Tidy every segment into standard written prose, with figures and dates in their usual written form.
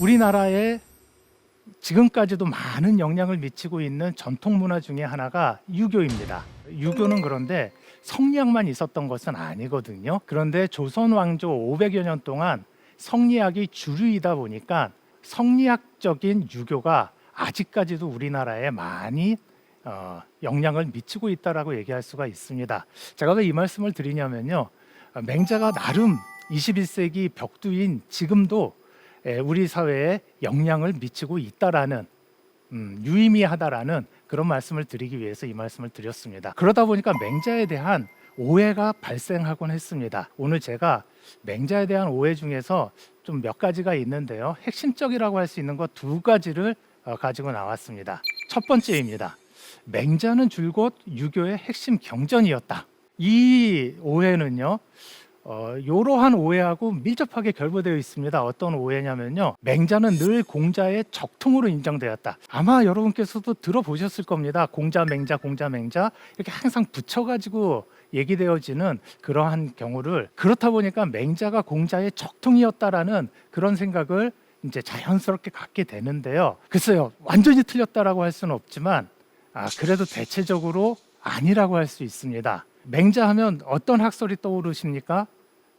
우리나라에 지금까지도 많은 영향을 미치고 있는 전통 문화 중에 하나가 유교입니다. 유교는 그런데 성리학만 있었던 것은 아니거든요. 그런데 조선 왕조 500여 년 동안 성리학이 주류이다 보니까 성리학적인 유교가 아직까지도 우리나라에 많이 영향을 미치고 있다라고 얘기할 수가 있습니다. 제가 왜 이 말씀을 드리냐면요. 맹자가 나름 21세기 벽두인 지금도 우리 사회에 영향을 미치고 있다라는 유의미하다라는 그런 말씀을 드리기 위해서 이 말씀을 드렸습니다. 그러다 보니까 맹자에 대한 오해가 발생하곤 했습니다. 오늘 제가 맹자에 대한 오해 중에서 좀 몇 가지가 있는데요. 핵심적이라고 할 수 있는 것 두 가지를 가지고 나왔습니다. 첫 번째입니다. 맹자는 줄곧 유교의 핵심 경전이었다. 이 오해는요. 이러한 오해하고 밀접하게 결부되어 있습니다. 어떤 오해냐면요. 맹자는 늘 공자의 적통으로 인정되었다. 아마 여러분께서도 들어보셨을 겁니다. 공자, 맹자, 공자, 맹자 이렇게 항상 붙여가지고 얘기되어지는 그러한 경우를 그렇다 보니까 맹자가 공자의 적통이었다라는 그런 생각을 이제 자연스럽게 갖게 되는데요. 글쎄요. 완전히 틀렸다라고 할 수는 없지만 그래도 대체적으로 아니라고 할 수 있습니다. 맹자 하면 어떤 학설이 떠오르십니까?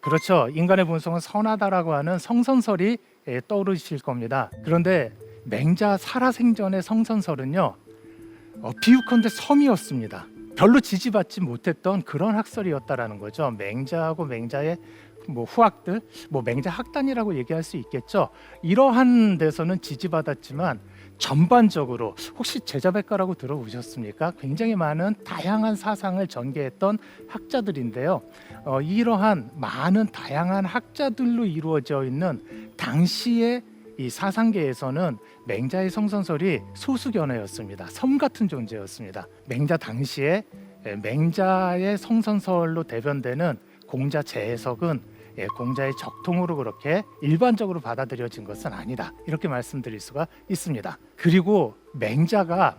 그렇죠. 인간의 본성은 선하다라고 하는 성선설이 떠오르실 겁니다. 그런데 맹자 살아생전의 성선설은요. 비유컨대 섬이었습니다. 별로 지지받지 못했던 그런 학설이었다라는 거죠. 맹자하고 맹자의 후학들, 맹자 학단이라고 얘기할 수 있겠죠. 이러한 데서는 지지받았지만 전반적으로 혹시 제자백가라고 들어보셨습니까? 굉장히 많은 다양한 사상을 전개했던 학자들인데요. 이러한 많은 다양한 학자들로 이루어져 있는 당시의 이 사상계에서는 맹자의 성선설이 소수견해였습니다. 섬 같은 존재였습니다. 맹자 당시에 맹자의 성선설로 대변되는 공자 재해석은 공자의 적통으로 그렇게 일반적으로 받아들여진 것은 아니다. 이렇게 말씀드릴 수가 있습니다. 그리고 맹자가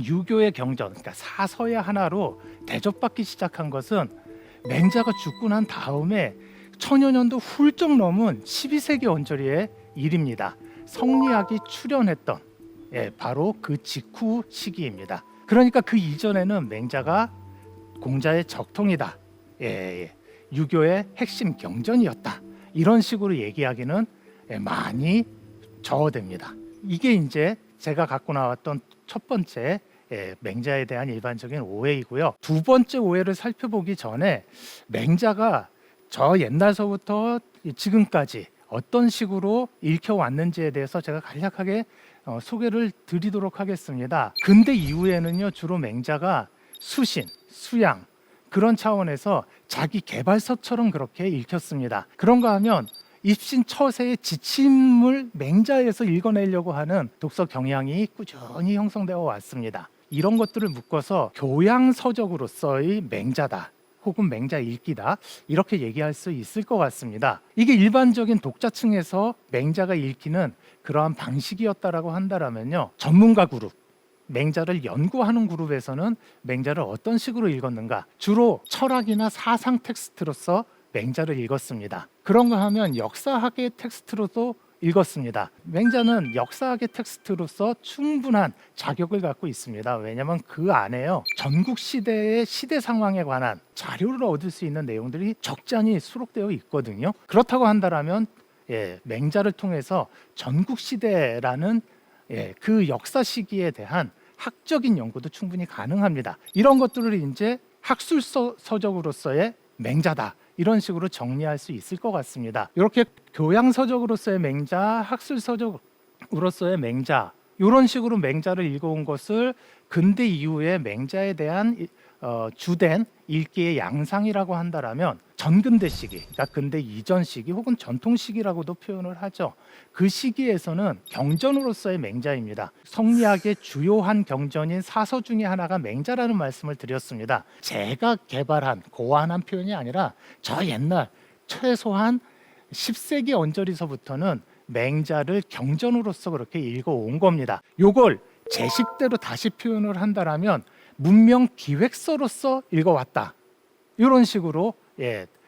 유교의 경전, 그러니까 사서의 하나로 대접받기 시작한 것은 맹자가 죽고 난 다음에 천여 년도 훌쩍 넘은 12세기 언저리의 일입니다. 성리학이 출현했던 바로 그 직후 시기입니다. 그러니까 그 이전에는 맹자가 공자의 적통이다. 유교의 핵심 경전이었다. 이런 식으로 얘기하기는 많이 저어됩니다. 이게 이제 제가 갖고 나왔던 첫 번째 맹자에 대한 일반적인 오해이고요. 두 번째 오해를 살펴보기 전에 맹자가 저 옛날서부터 지금까지 어떤 식으로 읽혀왔는지에 대해서 제가 간략하게 소개를 드리도록 하겠습니다. 근대 이후에는요, 주로 맹자가 수신, 수양 그런 차원에서 자기 개발서처럼 그렇게 읽혔습니다. 그런가 하면 입신 처세의 지침을 맹자에서 읽어내려고 하는 독서 경향이 꾸준히 형성되어 왔습니다. 이런 것들을 묶어서 교양서적으로서의 맹자다. 혹은 맹자 읽기다 이렇게 얘기할 수 있을 것 같습니다. 이게 일반적인 독자층에서 맹자가 읽히는 그러한 방식이었다라고 한다면요, 전문가 그룹, 맹자를 연구하는 그룹에서는 맹자를 어떤 식으로 읽었는가? 주로 철학이나 사상 텍스트로서 맹자를 읽었습니다. 그런가 하면 역사학의 텍스트로도 읽었습니다. 맹자는 역사학의 텍스트로서 충분한 자격을 갖고 있습니다. 왜냐하면 그 안에요, 전국 시대의 시대 상황에 관한 자료를 얻을 수 있는 내용들이 적잖이 수록되어 있거든요. 그렇다고 한다면 맹자를 통해서 전국 시대라는 그 역사 시기에 대한 학적인 연구도 충분히 가능합니다. 이런 것들을 이제 학술서적으로서의 맹자다. 이런 식으로 정리할 수 있을 것 같습니다. 이렇게 교양서적으로서의 맹자, 학술서적으로서의 맹자 이런 식으로 맹자를 읽어온 것을 근대 이후에 맹자에 대한 주된 읽기의 양상이라고 한다면 전근대 시기, 그러니까 근대 이전 시기 혹은 전통 시기라고도 표현을 하죠. 그 시기에서는 경전으로서의 맹자입니다. 성리학의 주요한 경전인 사서 중에 하나가 맹자라는 말씀을 드렸습니다. 제가 개발한 고안한 표현이 아니라 저 옛날 최소한 10세기 언저리서부터는 맹자를 경전으로서 그렇게 읽어온 겁니다. 이걸 제 식대로 다시 표현을 한다면 문명 기획서로서 읽어왔다. 이런 식으로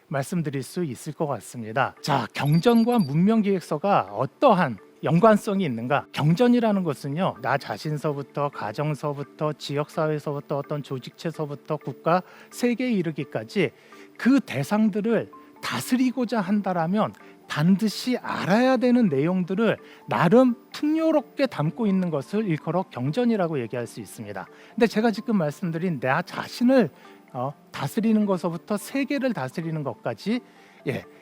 말씀드릴 수 있을 것 같습니다. 자, 경전과 문명 기획서가 어떠한 연관성이 있는가? 경전이라는 것은요, 나 자신서부터 가정서부터 지역사회서부터 어떤 조직체서부터 국가 세계에 이르기까지 그 대상들을 다스리고자 한다라면 반드시 알아야 되는 내용들을 나름 풍요롭게 담고 있는 것을 일컬어 경전이라고 얘기할 수 있습니다. 근데 제가 지금 말씀드린 나 자신을 다스리는 것서부터 세계를 다스리는 것까지,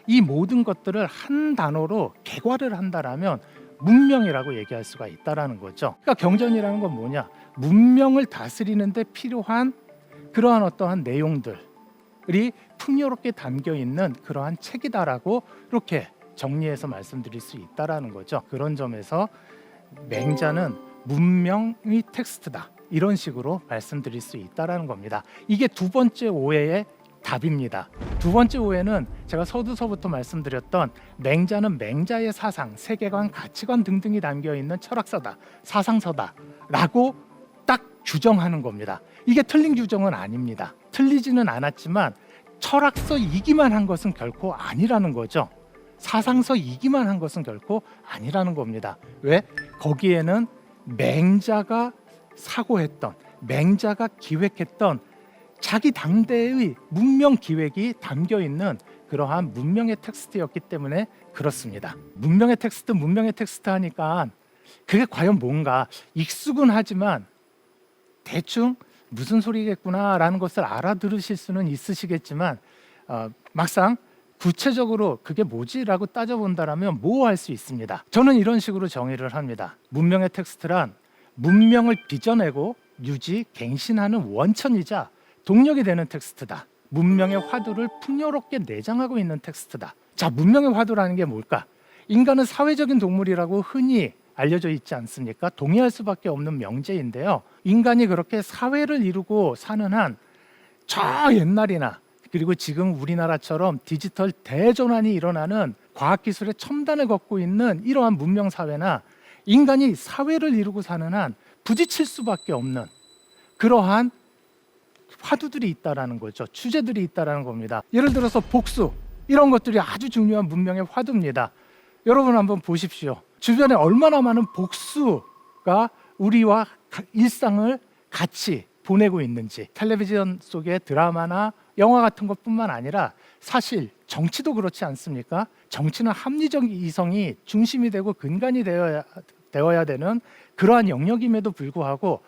이 모든 것들을 한 단어로 개괄을 한다라면 문명이라고 얘기할 수가 있다라는 거죠. 그러니까 경전이라는 건 뭐냐? 문명을 다스리는 데 필요한 그러한 어떠한 내용들이 풍요롭게 담겨 있는 그러한 책이다라고 이렇게 정리해서 말씀드릴 수 있다라는 거죠. 그런 점에서 맹자는 문명의 텍스트다, 이런 식으로 말씀드릴 수 있다라는 겁니다. 이게 두 번째 오해의 답입니다. 두 번째 오해는 제가 서두서부터 말씀드렸던 맹자는 맹자의 사상, 세계관, 가치관 등등이 담겨 있는 철학서다, 사상서다라고 딱 규정하는 겁니다. 이게 틀린 규정은 아닙니다. 틀리지는 않았지만 철학서이기만 한 것은 결코 아니라는 거죠. 사상서이기만 한 것은 결코 아니라는 겁니다. 왜? 거기에는 맹자가 사고했던, 맹자가 기획했던 자기 당대의 문명 기획이 담겨 있는 그러한 문명의 텍스트였기 때문에 그렇습니다. 문명의 텍스트 하니까 그게 과연 뭔가 익숙은 하지만 대충 무슨 소리겠구나라는 것을 알아들으실 수는 있으시겠지만 막상 구체적으로 그게 뭐지라고 따져본다라면 모호할 수 있습니다. 저는 이런 식으로 정의를 합니다. 문명의 텍스트란 문명을 빚어내고 유지, 갱신하는 원천이자 동력이 되는 텍스트다. 문명의 화두를 풍요롭게 내장하고 있는 텍스트다. 자, 문명의 화두라는 게 뭘까? 인간은 사회적인 동물이라고 흔히 알려져 있지 않습니까? 동의할 수밖에 없는 명제인데요. 인간이 그렇게 사회를 이루고 사는 한 저 옛날이나 그리고 지금 우리나라처럼 디지털 대전환이 일어나는 과학기술의 첨단을 걷고 있는 이러한 문명사회나 인간이 사회를 이루고 사는 한 부딪힐 수밖에 없는 그러한 화두들이 있다라는 거죠. 주제들이 있다라는 겁니다. 예를 들어서 복수, 이런 것들이 아주 중요한 문명의 화두입니다. 여러분 한번 보십시오. 주변에 얼마나 많은 복수가 우리와 일상을 같이 보내고 있는지. 텔레비전 속의 드라마나 영화 같은 것뿐만 아니라 사실 정치도 그렇지 않습니까? 정치는 합리적 이성이 중심이 되고 근간이 되어야 되는 그러한 영역임에도 불구하고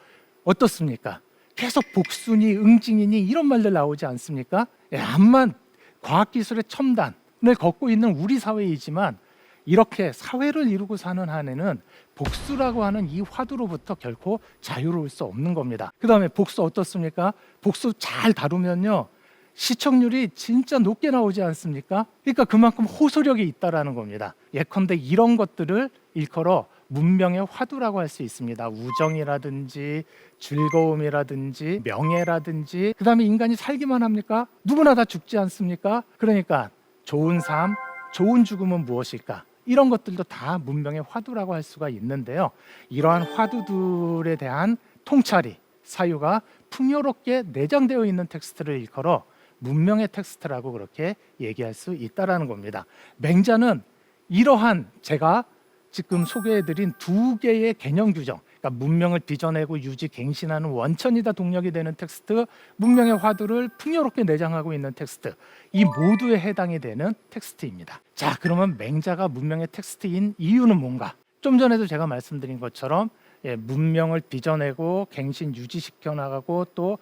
어떻습니까? 계속 복수니 응징이니 이런 말들 나오지 않습니까? 암만 과학기술의 첨단을 걷고 있는 우리 사회이지만 이렇게 사회를 이루고 사는 한에는 복수라고 하는 이 화두로부터 결코 자유로울 수 없는 겁니다. 그 다음에 복수 어떻습니까? 복수 잘 다루면요 시청률이 진짜 높게 나오지 않습니까? 그러니까 그만큼 호소력이 있다라는 겁니다. 예컨대 이런 것들을 일컬어 문명의 화두라고 할 수 있습니다. 우정이라든지 즐거움이라든지 명예라든지, 그 다음에 인간이 살기만 합니까? 누구나 다 죽지 않습니까? 그러니까 좋은 삶, 좋은 죽음은 무엇일까? 이런 것들도 다 문명의 화두라고 할 수가 있는데요. 이러한 화두들에 대한 통찰이, 사유가 풍요롭게 내장되어 있는 텍스트를 일컬어 문명의 텍스트라고 그렇게 얘기할 수 있다라는 겁니다. 맹자는 이러한 제가 지금 소개해드린 두 개의 개념 규정, 그러니까 문명을 빚어내고 유지, 갱신하는 원천이다 동력이 되는 텍스트, 문명의 화두를 풍요롭게 내장하고 있는 텍스트, 이 모두에 해당이 되는 텍스트입니다. 자, 그러면 맹자가 문명의 텍스트인 이유는 뭔가? 좀 전에도 제가 말씀드린 것처럼 문명을 빚어내고 갱신, 유지시켜 나가고 또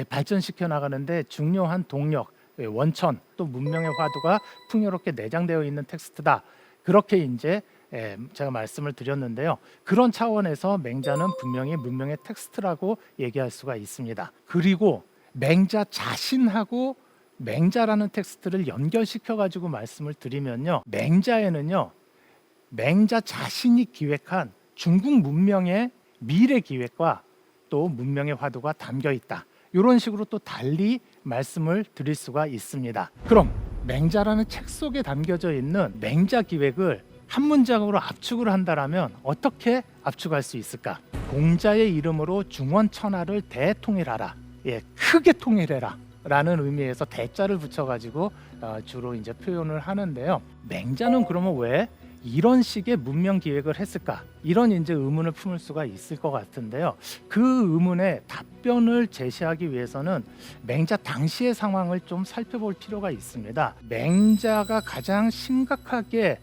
발전시켜 나가는데 중요한 동력, 원천, 또 문명의 화두가 풍요롭게 내장되어 있는 텍스트다. 그렇게 이제 제가 말씀을 드렸는데요. 그런 차원에서 맹자는 분명히 문명의 텍스트라고 얘기할 수가 있습니다. 그리고 맹자 자신하고 맹자라는 텍스트를 연결시켜 가지고 말씀을 드리면요. 맹자에는요. 맹자 자신이 기획한 중국 문명의 미래 기획과 또 문명의 화두가 담겨 있다. 이런 식으로 또 달리 말씀을 드릴 수가 있습니다. 그럼 맹자라는 책 속에 담겨져 있는 맹자 기획을 한 문장으로 압축을 한다라면 어떻게 압축할 수 있을까? 공자의 이름으로 중원천하를 대통일하라. 크게 통일해라. 라는 의미에서 대자를 붙여가지고 주로 이제 표현을 하는데요. 맹자는 그러면 왜 이런 식의 문명 기획을 했을까? 이런 이제 의문을 품을 수가 있을 것 같은데요. 그 의문에 답변을 제시하기 위해서는 맹자 당시의 상황을 좀 살펴볼 필요가 있습니다. 맹자가 가장 심각하게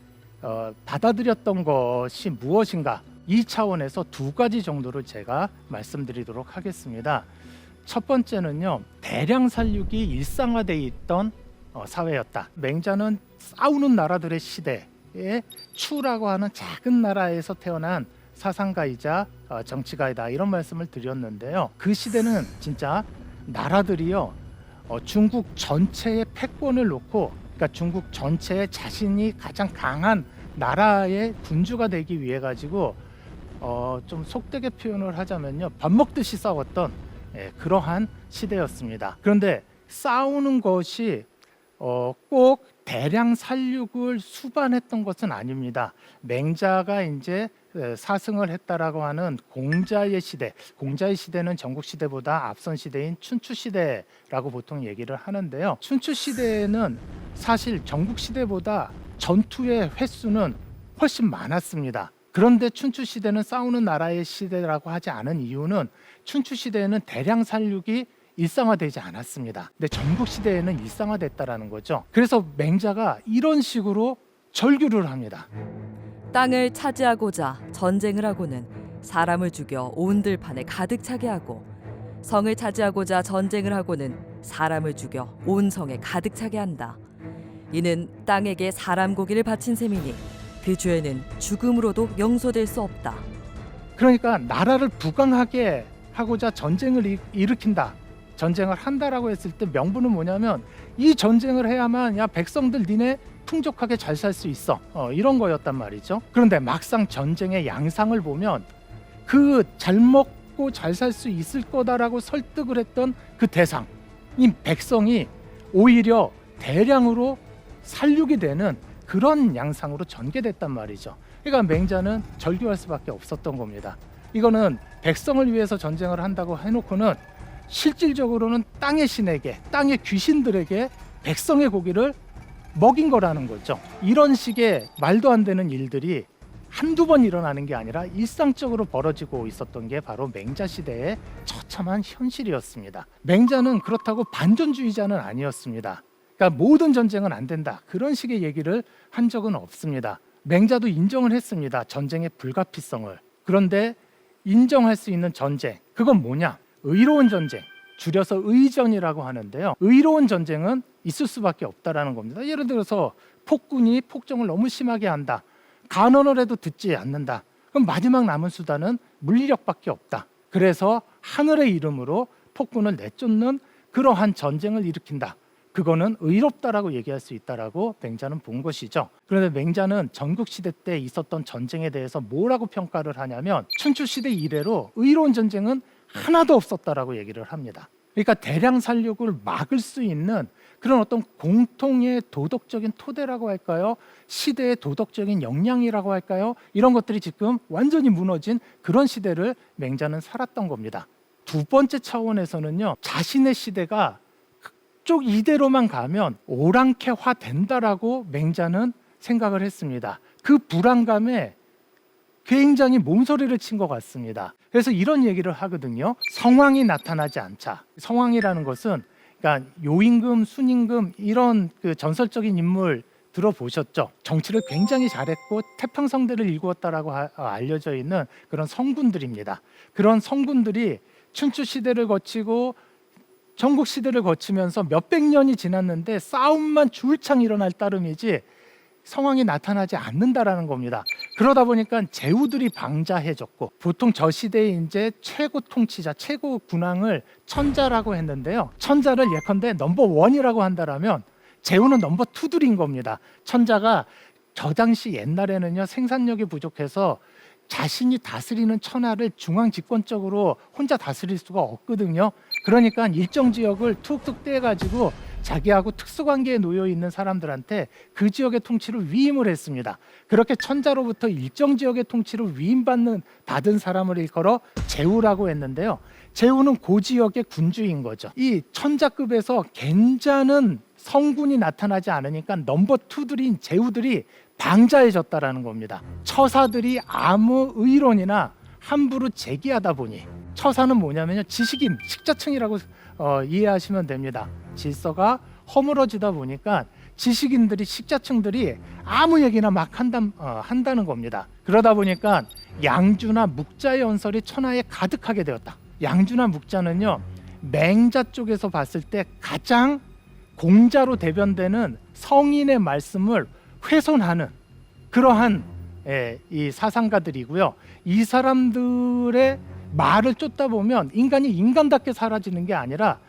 받아들였던 것이 무엇인가? 이 차원에서 두 가지 정도를 제가 말씀드리도록 하겠습니다. 첫 번째는요, 대량 살육이 일상화되어 있던 사회였다. 맹자는 싸우는 나라들의 시대에 추라고 하는 작은 나라에서 태어난 사상가이자 정치가이다, 이런 말씀을 드렸는데요. 그 시대는 진짜 나라들이요, 중국 전체의 패권을 놓고, 그러니까 중국 전체에 자신이 가장 강한 나라의 군주가 되기 위해 가지고 좀 속되게 표현을 하자면요, 밥 먹듯이 싸웠던 그러한 시대였습니다. 그런데 싸우는 것이 꼭 대량 살육을 수반했던 것은 아닙니다. 맹자가 이제 사승을 했다라고 하는 공자의 시대, 공자의 시대는 전국 시대보다 앞선 시대인 춘추 시대라고 보통 얘기를 하는데요. 춘추 시대에는 사실 전국 시대보다 전투의 횟수는 훨씬 많았습니다. 그런데 춘추 시대는 싸우는 나라의 시대라고 하지 않은 이유는 춘추 시대에는 대량 살육이 일상화되지 않았습니다. 근데 전국 시대에는 일상화됐다라는 거죠. 그래서 맹자가 이런 식으로 절규를 합니다. 땅을 차지하고자 전쟁을 하고는 사람을 죽여 온 들판에 가득 차게 하고, 성을 차지하고자 전쟁을 하고는 사람을 죽여 온 성에 가득 차게 한다. 이는 땅에게 사람 고기를 바친 셈이니 그 죄는 죽음으로도 용서될 수 없다. 그러니까 나라를 부강하게 하고자 전쟁을 일으킨다, 전쟁을 한다라고 했을 때 명분은 뭐냐면, 이 전쟁을 해야만 야 백성들 니네 풍족하게 잘 살 수 있어, 이런 거였단 말이죠. 그런데 막상 전쟁의 양상을 보면 그 잘 먹고 잘 살 수 있을 거다라고 설득을 했던 그 대상, 이 백성이 오히려 대량으로 살육이 되는 그런 양상으로 전개됐단 말이죠. 그러니까 맹자는 절규할 수밖에 없었던 겁니다. 이거는 백성을 위해서 전쟁을 한다고 해놓고는 실질적으로는 땅의 신에게, 땅의 귀신들에게 백성의 고기를 먹인 거라는 거죠. 이런 식의 말도 안 되는 일들이 한두 번 일어나는 게 아니라 일상적으로 벌어지고 있었던 게 바로 맹자 시대의 처참한 현실이었습니다. 맹자는 그렇다고 반전주의자는 아니었습니다. 그러니까 모든 전쟁은 안 된다, 그런 식의 얘기를 한 적은 없습니다. 맹자도 인정을 했습니다, 전쟁의 불가피성을. 그런데 인정할 수 있는 전쟁, 그건 뭐냐? 의로운 전쟁, 줄여서 의전이라고 하는데요. 의로운 전쟁은 있을 수밖에 없다라는 겁니다. 예를 들어서 폭군이 폭정을 너무 심하게 한다, 간언을 해도 듣지 않는다, 그럼 마지막 남은 수단은 물리력밖에 없다. 그래서 하늘의 이름으로 폭군을 내쫓는 그러한 전쟁을 일으킨다, 그거는 의롭다라고 얘기할 수 있다라고 맹자는 본 것이죠. 그런데 맹자는 전국시대 때 있었던 전쟁에 대해서 뭐라고 평가를 하냐면, 춘추시대 이래로 의로운 전쟁은 하나도 없었다라고 얘기를 합니다. 그러니까 대량 살육을 막을 수 있는 그런 어떤 공통의 도덕적인 토대라고 할까요? 시대의 도덕적인 역량이라고 할까요? 이런 것들이 지금 완전히 무너진 그런 시대를 맹자는 살았던 겁니다. 두 번째 차원에서는요, 자신의 시대가 그쪽 이대로만 가면 오랑캐화 된다라고 맹자는 생각을 했습니다. 그 불안감에 굉장히 몸소리를 친 것 같습니다. 그래서 이런 얘기를 하거든요. 성왕이 나타나지 않자. 성왕이라는 것은 그러니까 요임금, 순임금 이런 그 전설적인 인물 들어보셨죠? 정치를 굉장히 잘했고 태평성대를 일구었다라고 알려져 있는 그런 성군들입니다. 그런 성군들이 춘추 시대를 거치고 전국 시대를 거치면서 몇백 년이 지났는데 싸움만 줄창 일어날 따름이지 성왕이 나타나지 않는다라는 겁니다. 그러다 보니까 제후들이 방자해졌고, 보통 저 시대의 이제 최고 통치자, 최고 군왕을 천자라고 했는데요. 천자를 예컨대 넘버 원이라고 한다라면 제후는 넘버 투들인 겁니다. 천자가 저 당시 옛날에는요, 생산력이 부족해서 자신이 다스리는 천하를 중앙 집권적으로 혼자 다스릴 수가 없거든요. 그러니까 일정 지역을 툭툭 떼가지고 자기하고 특수관계에 놓여 있는 사람들한테 그 지역의 통치를 위임을 했습니다. 그렇게 천자로부터 일정 지역의 통치를 받은 사람을 일컬어 제후라고 했는데요. 제후는 그 지역의 군주인 거죠. 이 천자급에서 괜찮은 성군이 나타나지 않으니까 넘버 투들인 제후들이 방자해졌다라는 겁니다. 처사들이 아무 의론이나 함부로 제기하다 보니, 처사는 뭐냐면요, 지식인, 식자층이라고 이해하시면 됩니다. 질서가 허물어지다 보니까 지식인들이, 식자층들이 아무 얘기나 막 한다는 겁니다. 그러다 보니까 양주나 묵자의 연설이 천하에 가득하게 되었다. 양주나 묵자는요, 맹자 쪽에서 봤을 때 가장 공자로 대변되는 성인의 말씀을 훼손하는 그러한 이 사상가들이고요. 이 사람들의 말을 쫓다 보면 인간이 인간답게 사라지는 게 아니라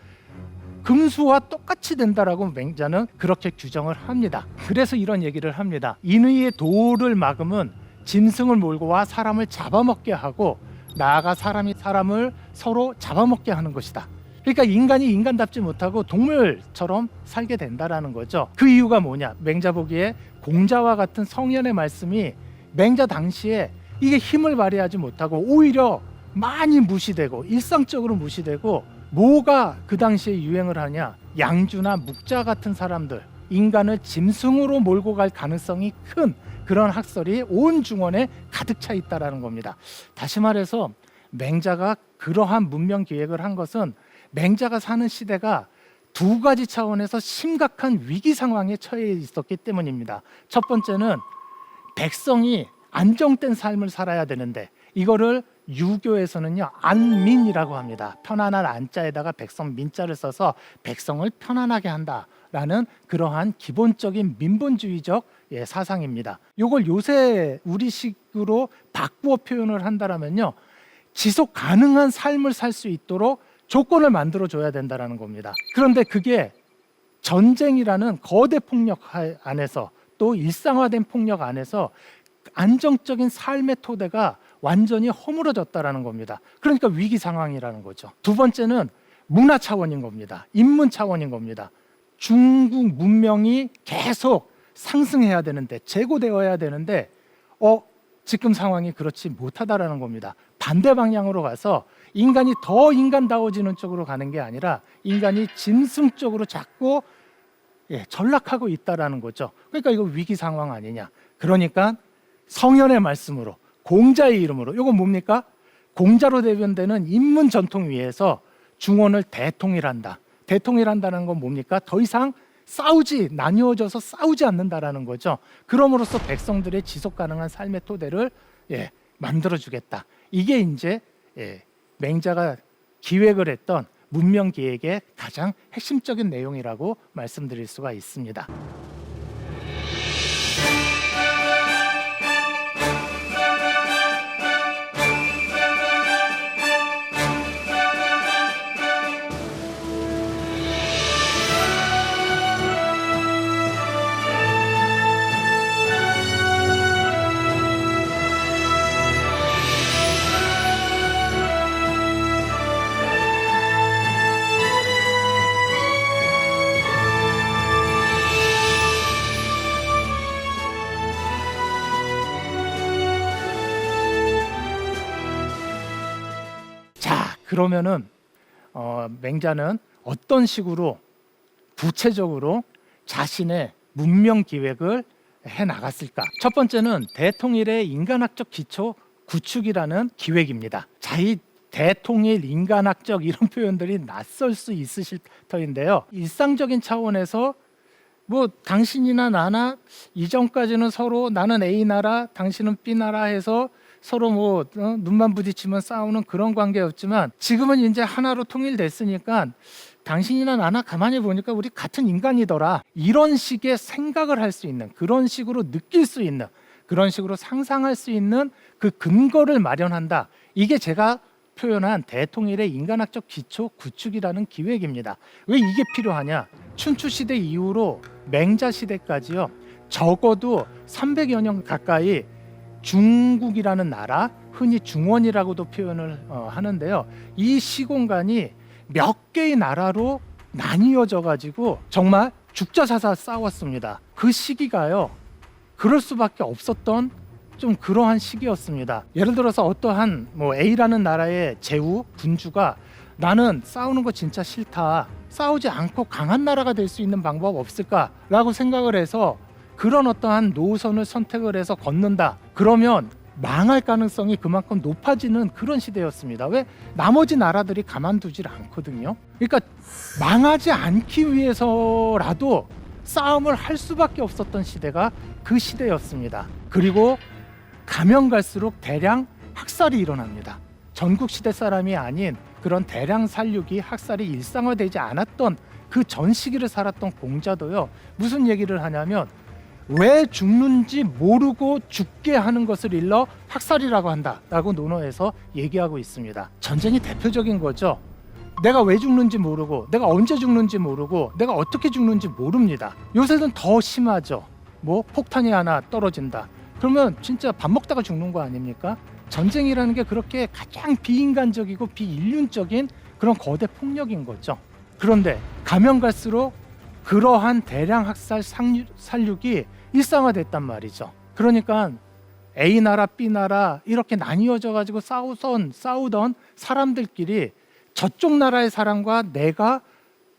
금수와 똑같이 된다라고 맹자는 그렇게 규정을 합니다. 그래서 이런 얘기를 합니다. 인의의 도를 막으면 짐승을 몰고 와 사람을 잡아먹게 하고, 나아가 사람이 사람을 서로 잡아먹게 하는 것이다. 그러니까 인간이 인간답지 못하고 동물처럼 살게 된다라는 거죠. 그 이유가 뭐냐? 맹자 보기에 공자와 같은 성현의 말씀이 맹자 당시에 이게 힘을 발휘하지 못하고 오히려 많이 무시되고 일상적으로 무시되고, 뭐가 그 당시에 유행을 하냐? 양주나 묵자 같은 사람들, 인간을 짐승으로 몰고 갈 가능성이 큰 그런 학설이 온 중원에 가득 차 있다라는 겁니다. 다시 말해서 맹자가 그러한 문명 기획을 한 것은 맹자가 사는 시대가 두 가지 차원에서 심각한 위기 상황에 처해 있었기 때문입니다. 첫 번째는 백성이 안정된 삶을 살아야 되는데, 이거를 유교에서는요, 안민이라고 합니다. 편안한 안자에다가 백성 민자를 써서 백성을 편안하게 한다라는 그러한 기본적인 민본주의적 사상입니다. 이걸 요새 우리식으로 바꾸어 표현을 한다면요, 지속 가능한 삶을 살 수 있도록 조건을 만들어 줘야 된다는 겁니다. 그런데 그게 전쟁이라는 거대 폭력 안에서, 또 일상화된 폭력 안에서 안정적인 삶의 토대가 완전히 허물어졌다라는 겁니다. 그러니까 위기 상황이라는 거죠. 두 번째는 문화 차원인 겁니다. 인문 차원인 겁니다. 중국 문명이 계속 상승해야 되는데, 제고되어야 되는데 지금 상황이 그렇지 못하다라는 겁니다. 반대 방향으로 가서 인간이 더 인간다워지는 쪽으로 가는 게 아니라 인간이 짐승 쪽으로 자꾸 전락하고 있다라는 거죠. 그러니까 이거 위기 상황 아니냐. 그러니까 성현의 말씀으로, 공자의 이름으로, 이건 뭡니까? 공자로 대변되는 인문 전통 위에서 중원을 대통일한다. 대통일한다는 건 뭡니까? 더 이상 나뉘어져서 싸우지 않는다라는 거죠. 그럼으로써 백성들의 지속 가능한 삶의 토대를 만들어주겠다. 이게 이제 맹자가 기획을 했던 문명 기획의 가장 핵심적인 내용이라고 말씀드릴 수가 있습니다. 그러면은 맹자는 어떤 식으로 구체적으로 자신의 문명 기획을 해 나갔을까? 첫 번째는 대통일의 인간학적 기초 구축이라는 기획입니다. 이 대통일, 인간학적 이런 표현들이 낯설 수 있으실 터인데요. 일상적인 차원에서 당신이나 나나 이전까지는 서로 나는 A 나라, 당신은 B 나라 해서 서로 눈만 부딪히면 싸우는 그런 관계였지만, 지금은 이제 하나로 통일됐으니까 당신이나 나나 가만히 보니까 우리 같은 인간이더라, 이런 식의 생각을 할 수 있는, 그런 식으로 느낄 수 있는, 그런 식으로 상상할 수 있는 그 근거를 마련한다. 이게 제가 표현한 대통일의 인간학적 기초 구축이라는 기획입니다. 왜 이게 필요하냐? 춘추 시대 이후로 맹자 시대까지요, 적어도 300여 년 가까이 중국이라는 나라, 흔히 중원이라고도 표현을 하는데요, 이 시공간이 몇 개의 나라로 나뉘어져 가지고 정말 죽자사자 싸웠습니다. 그 시기가요, 그럴 수밖에 없었던 좀 그러한 시기였습니다. 예를 들어서 어떠한 A라는 나라의 제후 군주가 나는 싸우는 거 진짜 싫다, 싸우지 않고 강한 나라가 될 수 있는 방법 없을까라고 생각을 해서 그런 어떠한 노선을 선택을 해서 걷는다. 그러면 망할 가능성이 그만큼 높아지는 그런 시대였습니다. 왜? 나머지 나라들이 가만두질 않거든요. 그러니까 망하지 않기 위해서라도 싸움을 할 수밖에 없었던 시대가 그 시대였습니다. 그리고 가면 갈수록 대량 학살이 일어납니다. 전국 시대 사람이 아닌 그런 대량 살육이 학살이 일상화되지 않았던 그 전 시기를 살았던 공자도요. 무슨 얘기를 하냐면 왜 죽는지 모르고 죽게 하는 것을 일러 학살이라고 한다라고 논어에서 얘기하고 있습니다. 전쟁이 대표적인 거죠. 내가 왜 죽는지 모르고 내가 언제 죽는지 모르고 내가 어떻게 죽는지 모릅니다. 요새는 더 심하죠. 뭐 폭탄이 하나 떨어진다. 그러면 진짜 밥 먹다가 죽는 거 아닙니까? 전쟁이라는 게 그렇게 가장 비인간적이고 비인륜적인 그런 거대 폭력인 거죠. 그런데 가면 갈수록 그러한 대량 학살 살육이 일상화됐단 말이죠. 그러니까 A 나라, B 나라 이렇게 나뉘어져 가지고 싸우던 사람들끼리 저쪽 나라의 사람과 내가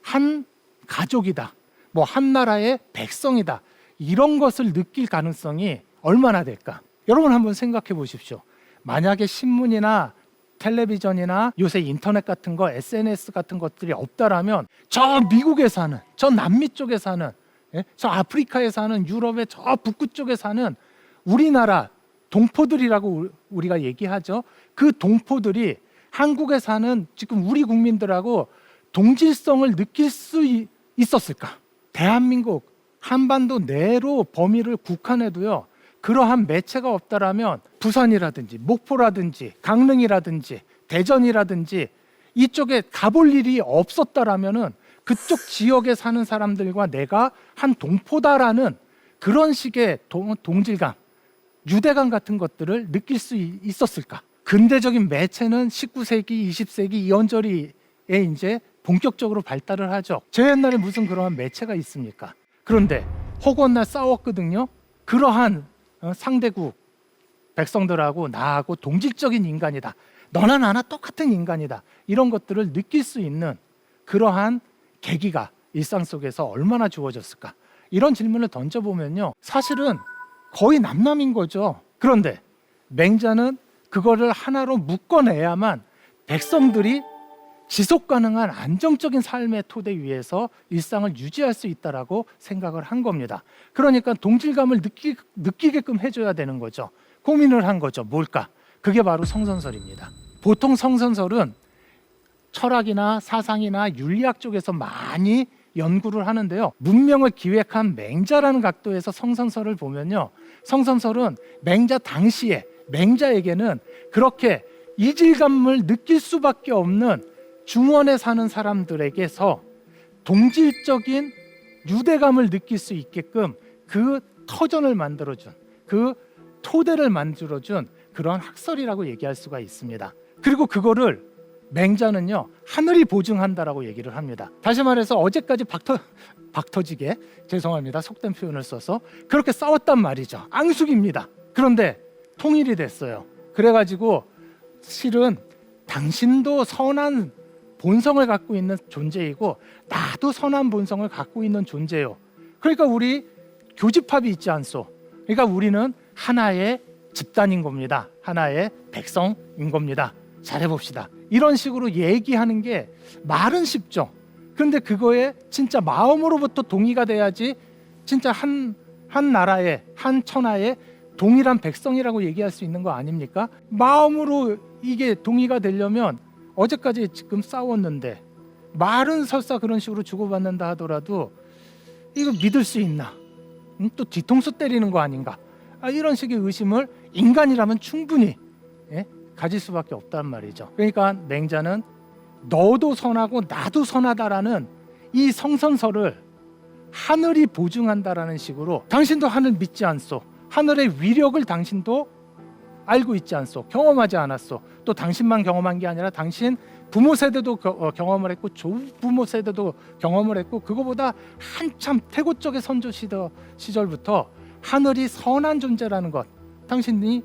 한 가족이다. 뭐 한 나라의 백성이다. 이런 것을 느낄 가능성이 얼마나 될까? 여러분 한번 생각해 보십시오. 만약에 신문이나 텔레비전이나 요새 인터넷 같은 거, SNS 같은 것들이 없다라면 저 미국에 사는, 저 남미 쪽에 사는, 저 아프리카에 사는, 유럽의 저 북구 쪽에 사는 우리나라 동포들이라고 우리가 얘기하죠. 그 동포들이 한국에 사는 지금 우리 국민들하고 동질성을 느낄 수 있었을까? 대한민국 한반도 내로 범위를 국한해도요. 그러한 매체가 없다라면 부산이라든지 목포라든지 강릉이라든지 대전이라든지 이쪽에 가볼 일이 없었다라면은 그쪽 지역에 사는 사람들과 내가 한 동포다라는 그런 식의 동질감, 유대감 같은 것들을 느낄 수 있었을까? 근대적인 매체는 19세기, 20세기 이언저리에 이제 본격적으로 발달을 하죠. 제 옛날에 무슨 그러한 매체가 있습니까? 그런데 허구한 싸웠거든요. 그러한 상대국 백성들하고 나하고 동질적인 인간이다. 너나 나나 똑같은 인간이다. 이런 것들을 느낄 수 있는 그러한 계기가 일상 속에서 얼마나 주어졌을까? 이런 질문을 던져보면요. 사실은 거의 남남인 거죠. 그런데 맹자는 그거를 하나로 묶어내야만 백성들이 지속 가능한 안정적인 삶의 토대 위에서 일상을 유지할 수 있다라고 생각을 한 겁니다. 그러니까 동질감을 느끼게끔 해줘야 되는 거죠. 고민을 한 거죠. 뭘까? 그게 바로 성선설입니다. 보통 성선설은 철학이나 사상이나 윤리학 쪽에서 많이 연구를 하는데요. 문명을 기획한 맹자라는 각도에서 성선설을 보면요. 성선설은 맹자 당시에 맹자에게는 그렇게 이질감을 느낄 수밖에 없는 중원에 사는 사람들에게서 동질적인 유대감을 느낄 수 있게끔 그 터전을 만들어준, 그 토대를 만들어준 그런 학설이라고 얘기할 수가 있습니다. 그리고 그거를 맹자는요 하늘이 보증한다라고 얘기를 합니다. 다시 말해서 어제까지 박터지게 죄송합니다. 속된 표현을 써서 그렇게 싸웠단 말이죠. 앙숙입니다. 그런데 통일이 됐어요. 그래가지고 실은 당신도 선한 본성을 갖고 있는 존재이고 나도 선한 본성을 갖고 있는 존재요. 그러니까 우리 교집합이 있지 않소. 그러니까 우리는 하나의 집단인 겁니다. 하나의 백성인 겁니다. 잘해봅시다. 이런 식으로 얘기하는 게 말은 쉽죠. 그런데 그거에 진짜 마음으로부터 동의가 돼야지 진짜 한 나라의 한 천하의 동일한 백성이라고 얘기할 수 있는 거 아닙니까? 마음으로 이게 동의가 되려면 어제까지 지금 싸웠는데 말은 설사 그런 식으로 주고받는다 하더라도 이거 믿을 수 있나? 또 뒤통수 때리는 거 아닌가? 이런 식의 의심을 인간이라면 충분히 가질 수밖에 없단 말이죠. 그러니까 맹자는 너도 선하고 나도 선하다라는 이 성선설을 하늘이 보증한다라는 식으로 당신도 하늘 믿지 않소. 하늘의 위력을 당신도 알고 있지 않소. 경험하지 않았소. 또 당신만 경험한 게 아니라 당신 부모 세대도 경험을 했고 조부모 세대도 경험을 했고 그거보다 한참 태고 쪽의 선조 시절부터 하늘이 선한 존재라는 것 당신이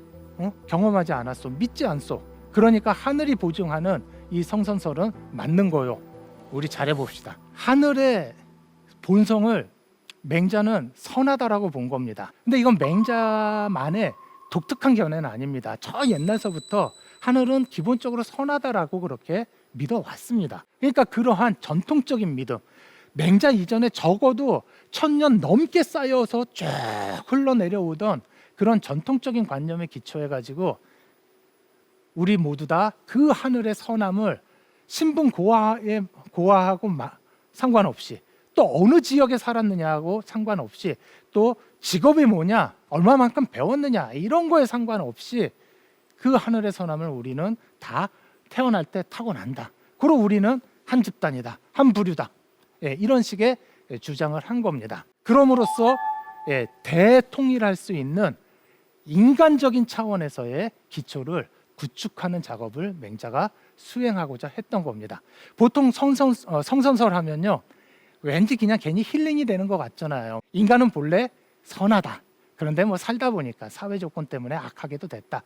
경험하지 않았소. 믿지 않소. 그러니까 하늘이 보증하는 이 성선설은 맞는 거요. 우리 잘해봅시다. 하늘의 본성을 맹자는 선하다라고 본 겁니다. 근데 이건 맹자만의 독특한 견해는 아닙니다. 저 옛날서부터 하늘은 기본적으로 선하다라고 그렇게 믿어왔습니다. 그러니까 그러한 전통적인 믿음, 맹자 이전에 적어도 1000년 넘게 쌓여서 쭉 흘러내려오던 그런 전통적인 관념에 기초해가지고 우리 모두 다 그 하늘의 선함을 신분 고하하고 상관없이, 또 어느 지역에 살았느냐하고 상관없이, 또 직업이 뭐냐, 얼마만큼 배웠느냐, 이런 거에 상관없이 그 하늘의 선함을 우리는 다 태어날 때 타고난다. 그리고 우리는 한 집단이다, 한 부류다, 이런 식의 주장을 한 겁니다. 그럼으로써 대통일할 수 있는 인간적인 차원에서의 기초를 구축하는 작업을 맹자가 수행하고자 했던 겁니다. 보통 성선설 하면요, 왠지 그냥 괜히 힐링이 되는 것 같잖아요. 인간은 본래 선하다. 그런데 뭐 살다 보니까 사회 조건 때문에 악하게도 됐다.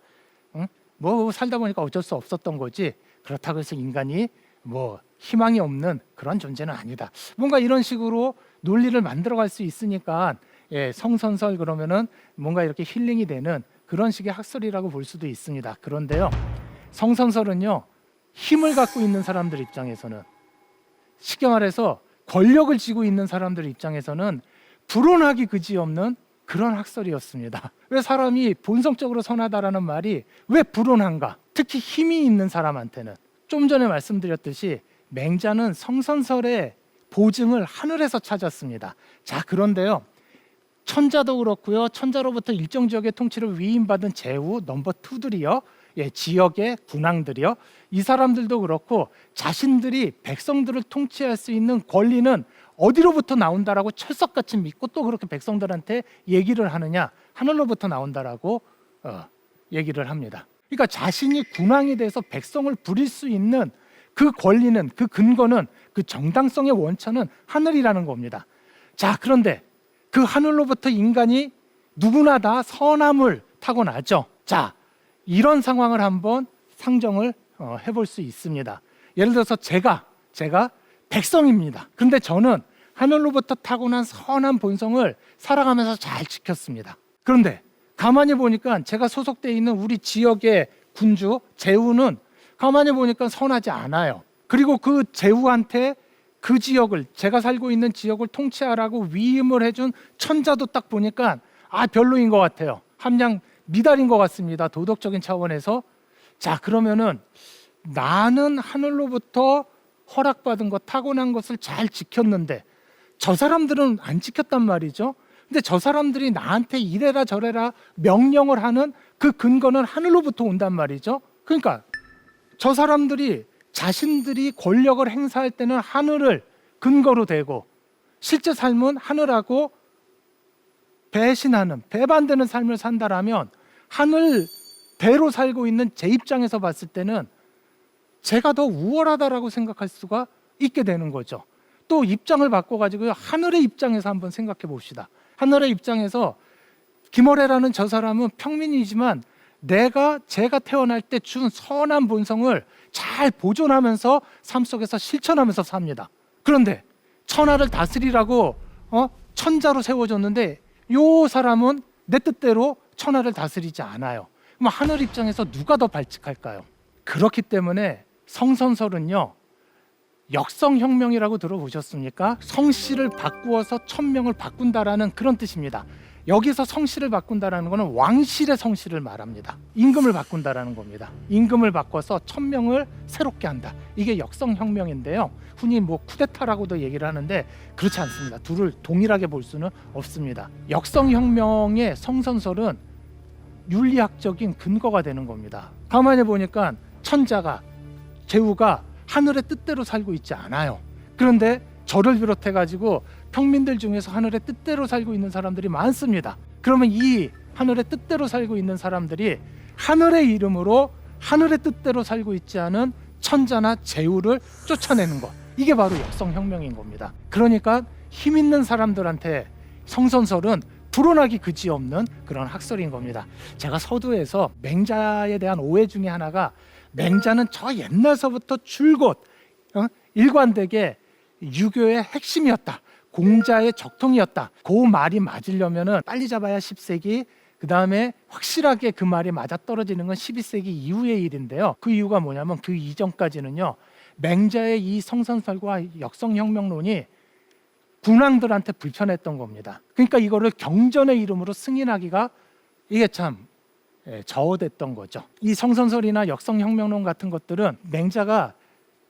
응? 뭐 살다 보니까 어쩔 수 없었던 거지. 그렇다고 해서 인간이 뭐 희망이 없는 그런 존재는 아니다. 뭔가 이런 식으로 논리를 만들어갈 수 있으니까 성선설 그러면은 뭔가 이렇게 힐링이 되는 그런 식의 학설이라고 볼 수도 있습니다. 그런데요, 성선설은요, 힘을 갖고 있는 사람들 입장에서는, 쉽게 말해서 권력을 쥐고 있는 사람들 입장에서는 불온하기 그지없는 그런 학설이었습니다. 왜 사람이 본성적으로 선하다라는 말이 왜 불온한가? 특히 힘이 있는 사람한테는. 좀 전에 말씀드렸듯이 맹자는 성선설의 보증을 하늘에서 찾았습니다. 자, 그런데요, 천자도 그렇고요, 천자로부터 일정 지역의 통치를 위임받은 제후 넘버 2들이요, 지역의 군왕들이요, 이 사람들도 그렇고 자신들이 백성들을 통치할 수 있는 권리는 어디로부터 나온다라고 철석같이 믿고 또 그렇게 백성들한테 얘기를 하느냐, 하늘로부터 나온다라고 얘기를 합니다. 그러니까 자신이 군왕이 돼서 백성을 부릴 수 있는 그 권리는, 그 근거는, 그 정당성의 원천은 하늘이라는 겁니다. 자, 그런데 그 하늘로부터 인간이 누구나 다 선함을 타고나죠. 자, 이런 상황을 한번 상정을 해볼 수 있습니다. 예를 들어서 제가 백성입니다. 근데 저는 하늘로부터 타고난 선한 본성을 살아가면서 잘 지켰습니다. 그런데 가만히 보니까 제가 소속돼 있는 우리 지역의 군주 제후는 가만히 보니까 선하지 않아요. 그리고 그 제후한테 그 지역을, 제가 살고 있는 지역을 통치하라고 위임을 해준 천자도 딱 보니까 별로인 것 같아요. 함량 미달인 것 같습니다. 도덕적인 차원에서. 자, 그러면은 나는 하늘로부터 허락받은 것, 타고난 것을 잘 지켰는데 저 사람들은 안 지켰단 말이죠. 근데 저 사람들이 나한테 이래라 저래라 명령을 하는 그 근거는 하늘로부터 온단 말이죠. 그러니까 저 사람들이 자신들이 권력을 행사할 때는 하늘을 근거로 대고 실제 삶은 하늘하고 배신하는, 배반되는 삶을 산다라면 하늘대로 살고 있는 제 입장에서 봤을 때는 제가 더 우월하다라고 생각할 수가 있게 되는 거죠. 또 입장을 바꿔가지고 하늘의 입장에서 한번 생각해 봅시다. 하늘의 입장에서 김어래라는 저 사람은 평민이지만 제가 태어날 때 준 선한 본성을 잘 보존하면서 삶 속에서 실천하면서 삽니다. 그런데 천하를 다스리라고 천자로 세워졌는데 요 사람은 내 뜻대로 천하를 다스리지 않아요. 그럼 하늘 입장에서 누가 더 발칙할까요? 그렇기 때문에 성선설은요, 역성혁명이라고 들어보셨습니까? 성씨를 바꾸어서 천명을 바꾼다라는 그런 뜻입니다. 여기서 성씨를 바꾼다라는 것은 왕실의 성씨를 말합니다. 임금을 바꾼다라는 겁니다. 임금을 바꿔서 천명을 새롭게 한다. 이게 역성혁명인데요. 흔히 뭐 쿠데타라고도 얘기를 하는데 그렇지 않습니다. 둘을 동일하게 볼 수는 없습니다. 역성혁명의 성선설은 윤리학적인 근거가 되는 겁니다. 가만히 보니까 천자가, 제후가 하늘의 뜻대로 살고 있지 않아요. 그런데 저를 비롯해 가지고 평민들 중에서 하늘의 뜻대로 살고 있는 사람들이 많습니다. 그러면 이 하늘의 뜻대로 살고 있는 사람들이 하늘의 이름으로 하늘의 뜻대로 살고 있지 않은 천자나 제후를 쫓아내는 것, 이게 바로 역성혁명인 겁니다. 그러니까 힘 있는 사람들한테 성선설은 불온하기 그지없는 그런 학설인 겁니다. 제가 서두에서 맹자에 대한 오해 중에 하나가, 맹자는 저 옛날서부터 줄곧 일관되게 유교의 핵심이었다, 공자의 적통이었다. 그 말이 맞으려면은 빨리 잡아야 10세기, 그 다음에 확실하게 그 말이 맞아떨어지는 건 12세기 이후의 일인데요. 그 이유가 뭐냐면 그 이전까지는요, 맹자의 이 성선설과 역성혁명론이 군왕들한테 불편했던 겁니다. 그러니까 이거를 경전의 이름으로 승인하기가 이게 참 저어됐던 거죠. 이 성선설이나 역성혁명론 같은 것들은 맹자가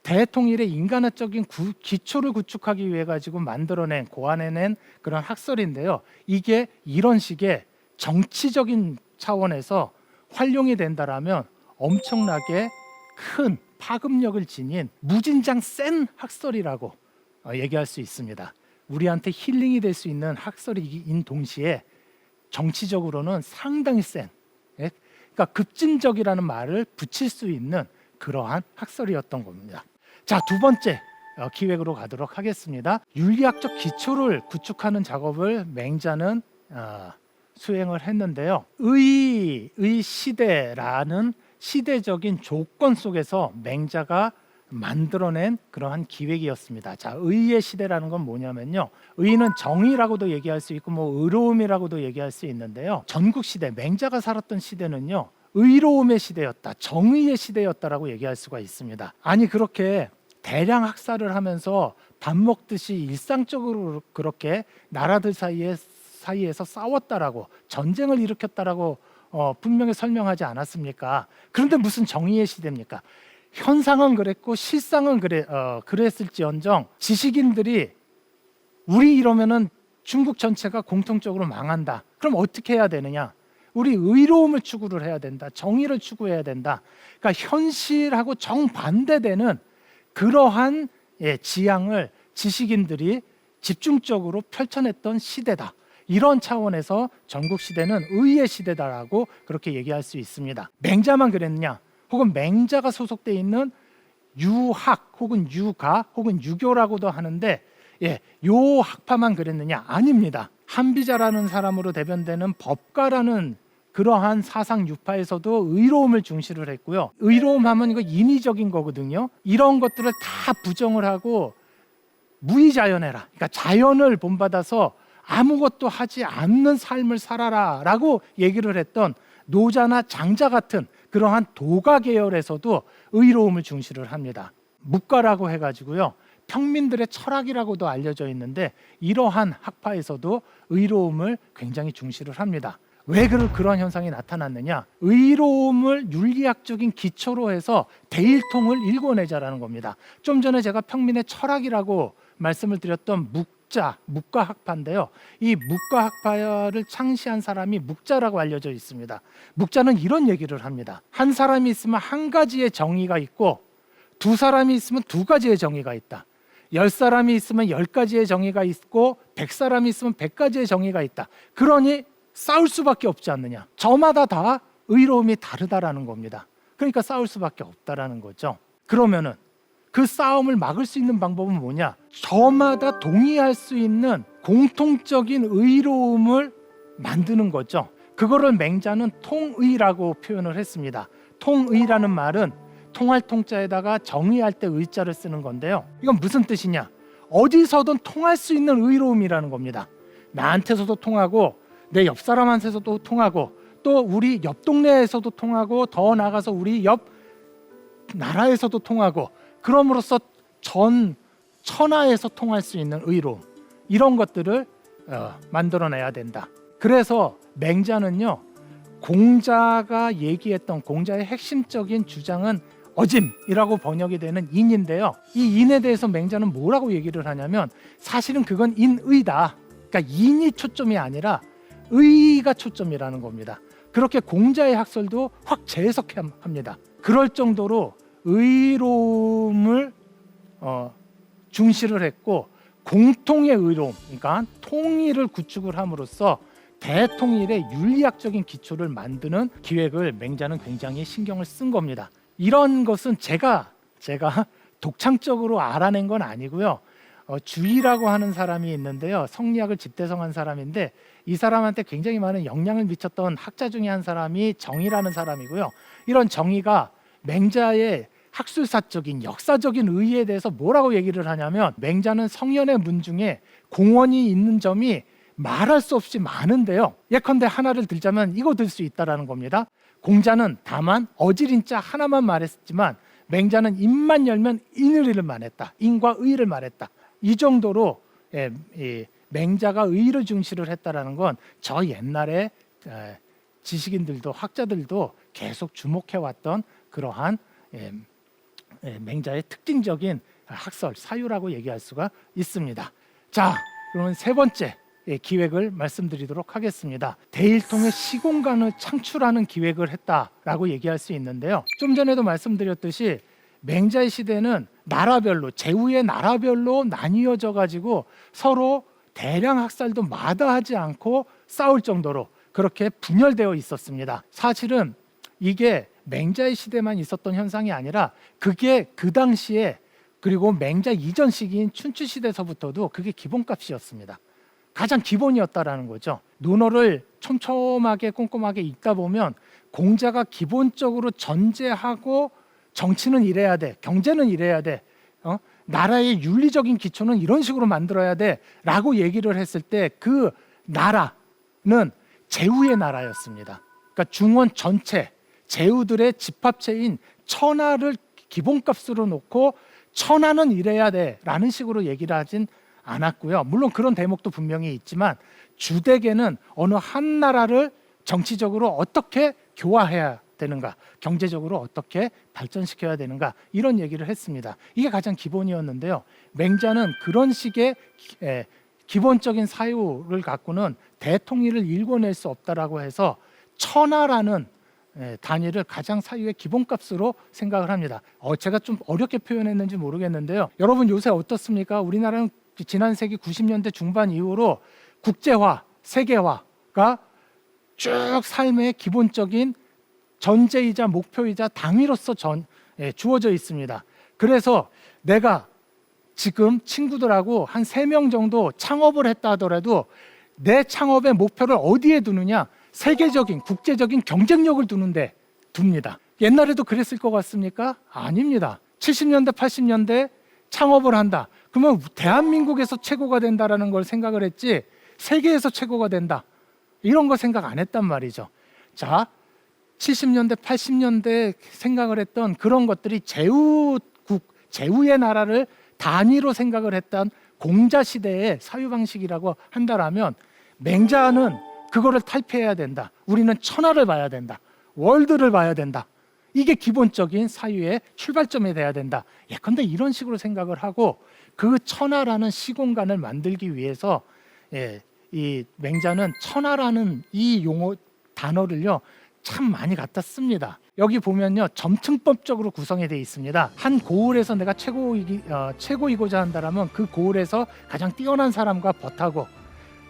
대통일의 인간화적인 기초를 구축하기 위해 가지고 만들어낸, 고안해낸 그런 학설인데요. 이게 이런 식의 정치적인 차원에서 활용이 된다라면 엄청나게 큰 파급력을 지닌 무진장 센 학설이라고 얘기할 수 있습니다. 우리한테 힐링이 될 수 있는 학설인 동시에 정치적으로는 상당히 센, 그러니까 급진적이라는 말을 붙일 수 있는 그러한 학설이었던 겁니다. 자, 두 번째 기획으로 가도록 하겠습니다. 윤리학적 기초를 구축하는 작업을 맹자는 수행을 했는데요. 의의 시대라는 시대적인 조건 속에서 맹자가 만들어낸 그러한 기획이었습니다. 자, 의의 시대라는 건 뭐냐면요, 의는 정의라고도 얘기할 수 있고 뭐 의로움이라고도 얘기할 수 있는데요. 전국 시대, 맹자가 살았던 시대는요, 의로움의 시대였다, 정의의 시대였다라고 얘기할 수가 있습니다. 아니, 그렇게 대량 학살을 하면서 밥 먹듯이 일상적으로 그렇게 나라들 사이에서 싸웠다라고, 전쟁을 일으켰다라고 분명히 설명하지 않았습니까? 그런데 무슨 정의의 시대입니까? 현상은 그랬고 실상은 그랬을지언정 지식인들이 우리 이러면은 중국 전체가 공통적으로 망한다. 그럼 어떻게 해야 되느냐? 우리 의로움을 추구를 해야 된다. 정의를 추구해야 된다. 그러니까 현실하고 정반대되는 그러한 지향을 지식인들이 집중적으로 펼쳐냈던 시대다. 이런 차원에서 전국 시대는 의의 시대다라고 그렇게 얘기할 수 있습니다. 맹자만 그랬느냐? 혹은 맹자가 소속돼 있는 유학 혹은 유가 혹은 유교라고도 하는데, 요 학파만 그랬느냐? 아닙니다. 한비자라는 사람으로 대변되는 법가라는 그러한 사상 유파에서도 의로움을 중시를 했고요. 의로움 하면 이거 인위적인 거거든요. 이런 것들을 다 부정을 하고 무의자연해라, 그러니까 자연을 본받아서 아무것도 하지 않는 삶을 살아라라고 얘기를 했던 노자나 장자 같은 그러한 도가 계열에서도 의로움을 중시를 합니다. 묵가라고 해가지고요, 평민들의 철학이라고도 알려져 있는데 이러한 학파에서도 의로움을 굉장히 중시를 합니다. 왜 그런 현상이 나타났느냐? 의로움을 윤리학적인 기초로 해서 대일통을 일궈내자라는 겁니다. 좀 전에 제가 평민의 철학이라고 말씀을 드렸던 묵가 학파인데요. 이 묵가 학파를 창시한 사람이 묵자라고 알려져 있습니다. 묵자는 이런 얘기를 합니다. 한 사람이 있으면 한 가지의 정의가 있고, 두 사람이 있으면 두 가지의 정의가 있다. 10사람이 있으면 10가지의 정의가 있고, 100사람이 있으면 100가지의 정의가 있다. 그러니 싸울 수밖에 없지 않느냐. 저마다 다 의로움이 다르다라는 겁니다. 그러니까 싸울 수밖에 없다라는 거죠. 그러면은 그 싸움을 막을 수 있는 방법은 뭐냐? 저마다 동의할 수 있는 공통적인 의로움을 만드는 거죠. 그거를 맹자는 통의라고 표현을 했습니다. 통의라는 말은 통할 통자에다가 정의할 때 의자를 쓰는 건데요. 이건 무슨 뜻이냐? 어디서든 통할 수 있는 의로움이라는 겁니다. 나한테서도 통하고, 내 옆 사람한테서도 통하고, 또 우리 옆 동네에서도 통하고, 더 나아가서 우리 옆 나라에서도 통하고, 그럼으로써 전 천하에서 통할 수 있는 의로움, 이런 것들을 만들어내야 된다. 그래서 맹자는요, 공자가 얘기했던 공자의 핵심적인 주장은 어짐이라고 번역이 되는 인인데요. 이 인에 대해서 맹자는 뭐라고 얘기를 하냐면, 사실은 그건 인의다. 그러니까 인이 초점이 아니라 의가 초점이라는 겁니다. 그렇게 공자의 학설도 확 재해석합니다. 그럴 정도로 의로움을 중시를 했고, 공통의 의로움, 그러니까 통일을 구축을 함으로써 대통일의 윤리학적인 기초를 만드는 기획을 맹자는 굉장히 신경을 쓴 겁니다. 이런 것은 제가 독창적으로 알아낸 건 아니고요. 주의라고 하는 사람이 있는데요. 성리학을 집대성한 사람인데, 이 사람한테 굉장히 많은 영향을 미쳤던 학자 중에 한 사람이 정의라는 사람이고요. 이런 정의가 맹자의 학술사적인 역사적인 의의에 대해서 뭐라고 얘기를 하냐면 맹자는 성현의 문 중에 공헌이 있는 점이 말할 수 없이 많은데요. 예컨대 하나를 들자면 이거 들 수 있다라는 겁니다. 공자는 다만 어지린자 하나만 말했지만 맹자는 입만 열면 인의를 말했다. 인과 의를 말했다. 이 정도로 맹자가 의를 중시를 했다라는 건 저 옛날에 지식인들도 학자들도 계속 주목해왔던 그러한 맹자의 특징적인 학설, 사유라고 얘기할 수가 있습니다. 자, 그러면 세 번째 기획을 말씀드리도록 하겠습니다. 대일통의 시공간을 창출하는 기획을 했다라고 얘기할 수 있는데요. 좀 전에도 말씀드렸듯이 맹자의 시대는 나라별로, 제후의 나라별로 나뉘어져 가지고 서로 대량 학살도 마다하지 않고 싸울 정도로 그렇게 분열되어 있었습니다. 사실은 이게 맹자의 시대만 있었던 현상이 아니라 그게 그 당시에 그리고 맹자 이전 시기인 춘추 시대서부터도 그게 기본값이었습니다. 가장 기본이었다라는 거죠. 논어를 촘촘하게 꼼꼼하게 읽다 보면 공자가 기본적으로 전제하고 정치는 이래야 돼, 경제는 이래야 돼, 나라의 윤리적인 기초는 이런 식으로 만들어야 돼라고 얘기를 했을 때 그 나라는 제후의 나라였습니다. 그러니까 중원 전체 제후들의 집합체인 천하를 기본값으로 놓고 천하는 이래야 돼라는 식으로 얘기를 하진 않았고요. 물론 그런 대목도 분명히 있지만 주되게는 어느 한 나라를 정치적으로 어떻게 교화해야 되는가, 경제적으로 어떻게 발전시켜야 되는가 이런 얘기를 했습니다. 이게 가장 기본이었는데요. 맹자는 그런 식의 기본적인 사유를 갖고는 대통일을 일궈낼 수 없다라고 해서 천하라는 단위를 가장 사유의 기본값으로 생각을 합니다. 제가 좀 어렵게 표현했는지 모르겠는데요. 여러분 요새 어떻습니까? 우리나라는 지난 세기 90년대 중반 이후로 국제화, 세계화가 쭉 삶의 기본적인 전제이자 목표이자 당위로서 주어져 있습니다. 그래서 내가 지금 친구들하고 한 3명 정도 창업을 했다 하더라도 내 창업의 목표를 어디에 두느냐? 세계적인, 국제적인 경쟁력을 두는데 둡니다. 옛날에도 그랬을 것 같습니까? 아닙니다. 70년대, 80년대 창업을 한다. 그러면 대한민국에서 최고가 된다라는 걸 생각을 했지 세계에서 최고가 된다. 이런 거 생각 안 했단 말이죠. 자, 70년대, 80년대 생각을 했던 그런 것들이 제후의 나라를 단위로 생각을 했던 공자 시대의 사유 방식이라고 한다라면 맹자는 그거를 탈피해야 된다. 우리는 천하를 봐야 된다. 월드를 봐야 된다. 이게 기본적인 사유의 출발점이 돼야 된다. 예컨대 이런 식으로 생각을 하고 그 천하라는 시공간을 만들기 위해서 이 맹자는 천하라는 이 용어 단어를요 참 많이 갖다 씁니다. 여기 보면요 점층법적으로 구성이 되어 있습니다. 한 고을에서 내가 최고이고자 한다라면 그 고을에서 가장 뛰어난 사람과 벗하고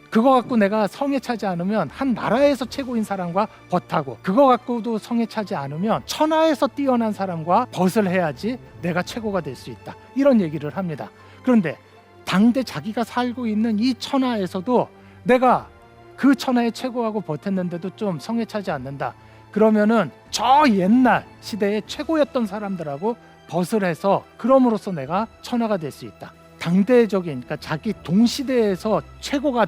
그거 갖고 내가 성에 차지 않으면 한 나라에서 최고인 사람과 벗하고 그거 갖고도 성에 차지 않으면 천하에서 뛰어난 사람과 벗을 해야지 내가 최고가 될 수 있다. 이런 얘기를 합니다. 그런데 당대 자기가 살고 있는 이 천하에서도 내가 그 천하의 최고하고 벗했는데도 좀 성에 차지 않는다. 그러면은 저 옛날 시대의 최고였던 사람들하고 벗을 해서 그럼으로써 내가 천하가 될 수 있다. 당대적인 그러니까 자기 동시대에서 최고가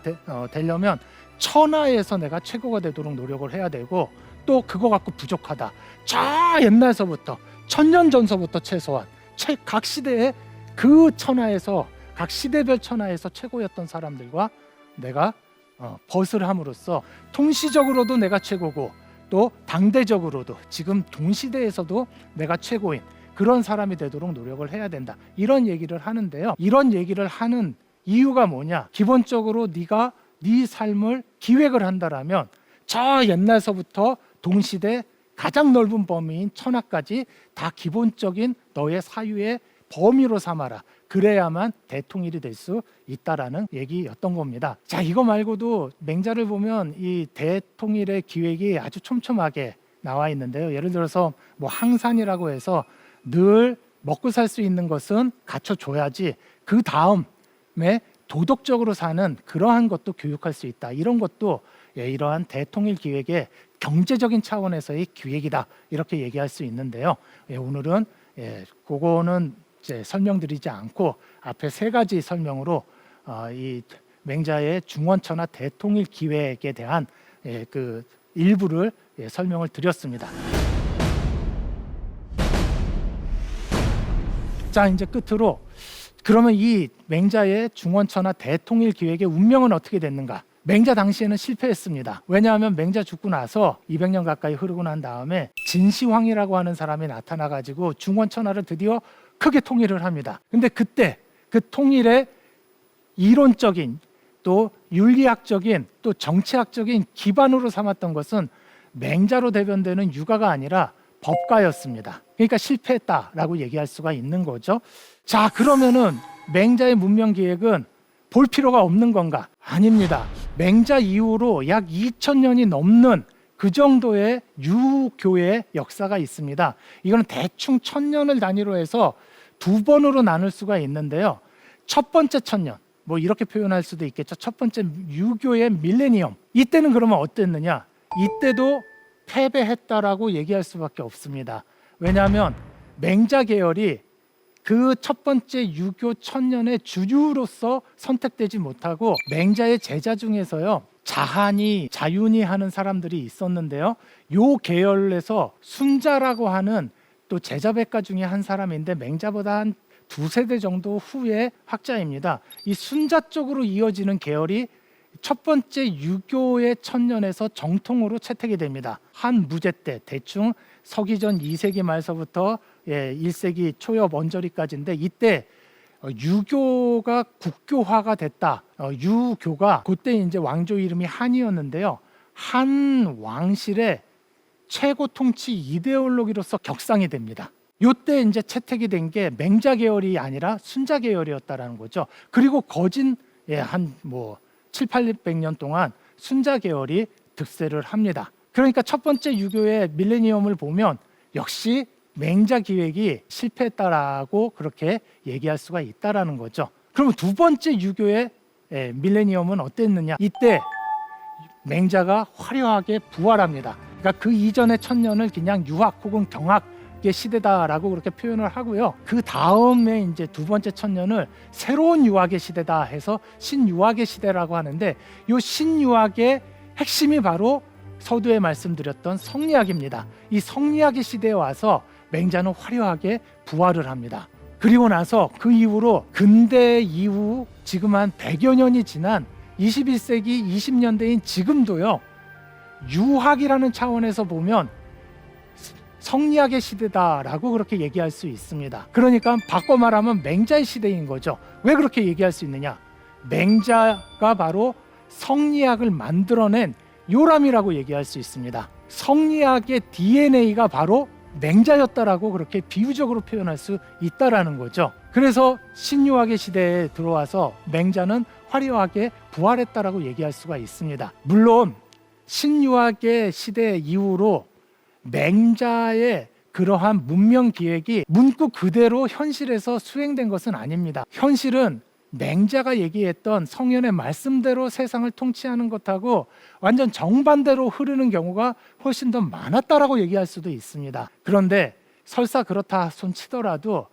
되려면 천하에서 내가 최고가 되도록 노력을 해야 되고 또 그거 갖고 부족하다. 저 옛날서부터 1000년 전서부터 최소한 각 시대의 그 천하에서 각 시대별 천하에서 최고였던 사람들과 내가 벗을 함으로써 통시적으로도 내가 최고고 또 당대적으로도 지금 동시대에서도 내가 최고인 그런 사람이 되도록 노력을 해야 된다. 이런 얘기를 하는데요. 이런 얘기를 하는 이유가 뭐냐? 기본적으로 네가 네 삶을 기획을 한다라면 저 옛날서부터 동시대 가장 넓은 범위인 천하까지 다 기본적인 너의 사유의 범위로 삼아라. 그래야만 대통일이 될 수 있다라는 얘기였던 겁니다. 자, 이거 말고도 맹자를 보면 이 대통일의 기획이 아주 촘촘하게 나와 있는데요. 예를 들어서 뭐 항산이라고 해서 늘 먹고 살 수 있는 것은 갖춰줘야지 그 다음에 도덕적으로 사는 그러한 것도 교육할 수 있다. 이런 것도 이러한 대통일 기획의 경제적인 차원에서의 기획이다. 이렇게 얘기할 수 있는데요. 오늘은 그거는 이제 설명드리지 않고 앞에 세 가지 설명으로 이 맹자의 중원천하 대통일 기획에 대한 그 일부를 설명을 드렸습니다. 자, 이제 끝으로 그러면 이 맹자의 중원천하 대통일 기획의 운명은 어떻게 됐는가? 맹자 당시에는 실패했습니다. 왜냐하면 맹자 죽고 나서 200년 가까이 흐르고 난 다음에 진시황이라고 하는 사람이 나타나가지고 중원천하를 드디어 크게 통일을 합니다. 근데 그때 그 통일의 이론적인 또 윤리학적인 또 정치학적인 기반으로 삼았던 것은 맹자로 대변되는 유가가 아니라 법가였습니다. 그러니까 실패했다라고 얘기할 수가 있는 거죠. 자, 그러면은 맹자의 문명 기획은 볼 필요가 없는 건가? 아닙니다. 맹자 이후로 약 2000년이 넘는 그 정도의 유교의 역사가 있습니다. 이거는 대충 1000년을 단위로 해서 두 번으로 나눌 수가 있는데요. 첫 번째 1000년, 뭐 이렇게 표현할 수도 있겠죠. 첫 번째 유교의 밀레니엄. 이때는 그러면 어땠느냐? 이때도 패배했다라고 얘기할 수밖에 없습니다. 왜냐하면 맹자 계열이 그 첫 번째 유교 1000년의 주류로서 선택되지 못하고 맹자의 제자 중에서요, 자한이 자윤이 하는 사람들이 있었는데요. 요 계열에서 순자라고 하는 또 제자백가 중에 한 사람인데 맹자보다 한 두세 대 정도 후의 학자입니다. 이 순자 쪽으로 이어지는 계열이 첫 번째 유교의 1000년에서 정통으로 채택이 됩니다. 한 무제 때 대충 서기전 2세기 말서부터 1세기 초엽 언저리까지인데 이때 유교가 국교화가 됐다. 유교가 그때 이제 왕조 이름이 한이었는데요. 한 왕실의 최고 통치 이데올로기로서 격상이 됩니다. 이때 이제 채택이 된 게 맹자 계열이 아니라 순자 계열이었다라는 거죠. 그리고 거진 한 7, 800년 동안 순자 계열이 득세를 합니다. 그러니까 첫 번째 유교의 밀레니엄을 보면 역시 맹자 기획이 실패했다라고 그렇게 얘기할 수가 있다라는 거죠. 그러면 두 번째 유교의 밀레니엄은 어땠느냐? 이때 맹자가 화려하게 부활합니다. 그러니까 그 이전의 1000년을 그냥 유학 혹은 경학의 시대다라고 그렇게 표현을 하고요. 그 다음에 이제 두 번째 1000년을 새로운 유학의 시대다 해서 신유학의 시대라고 하는데 이 신유학의 핵심이 바로 서두에 말씀드렸던 성리학입니다. 이 성리학의 시대에 와서 맹자는 화려하게 부활을 합니다. 그리고 나서 그 이후로 근대 이후 지금 한 100여 년이 지난 21세기 20년대인 지금도요. 유학이라는 차원에서 보면 성리학의 시대다라고 그렇게 얘기할 수 있습니다. 그러니까 바꿔 말하면 맹자의 시대인 거죠. 왜 그렇게 얘기할 수 있느냐? 맹자가 바로 성리학을 만들어낸 요람이라고 얘기할 수 있습니다. 성리학의 DNA가 바로 맹자였다라고 그렇게 비유적으로 표현할 수 있다라는 거죠. 그래서 신유학의 시대에 들어와서 맹자는 화려하게 부활했다라고 얘기할 수가 있습니다. 물론 신유학의 시대 이후로 맹자의 그러한 문명 기획이 문구 그대로 현실에서 수행된 것은 아닙니다. 현실은 맹자가 얘기했던 성현의 말씀대로 세상을 통치하는 것하고 완전 정반대로 흐르는 경우가 훨씬 더 많았다라고 얘기할 수도 있습니다. 그런데 설사 그렇다 손치더라도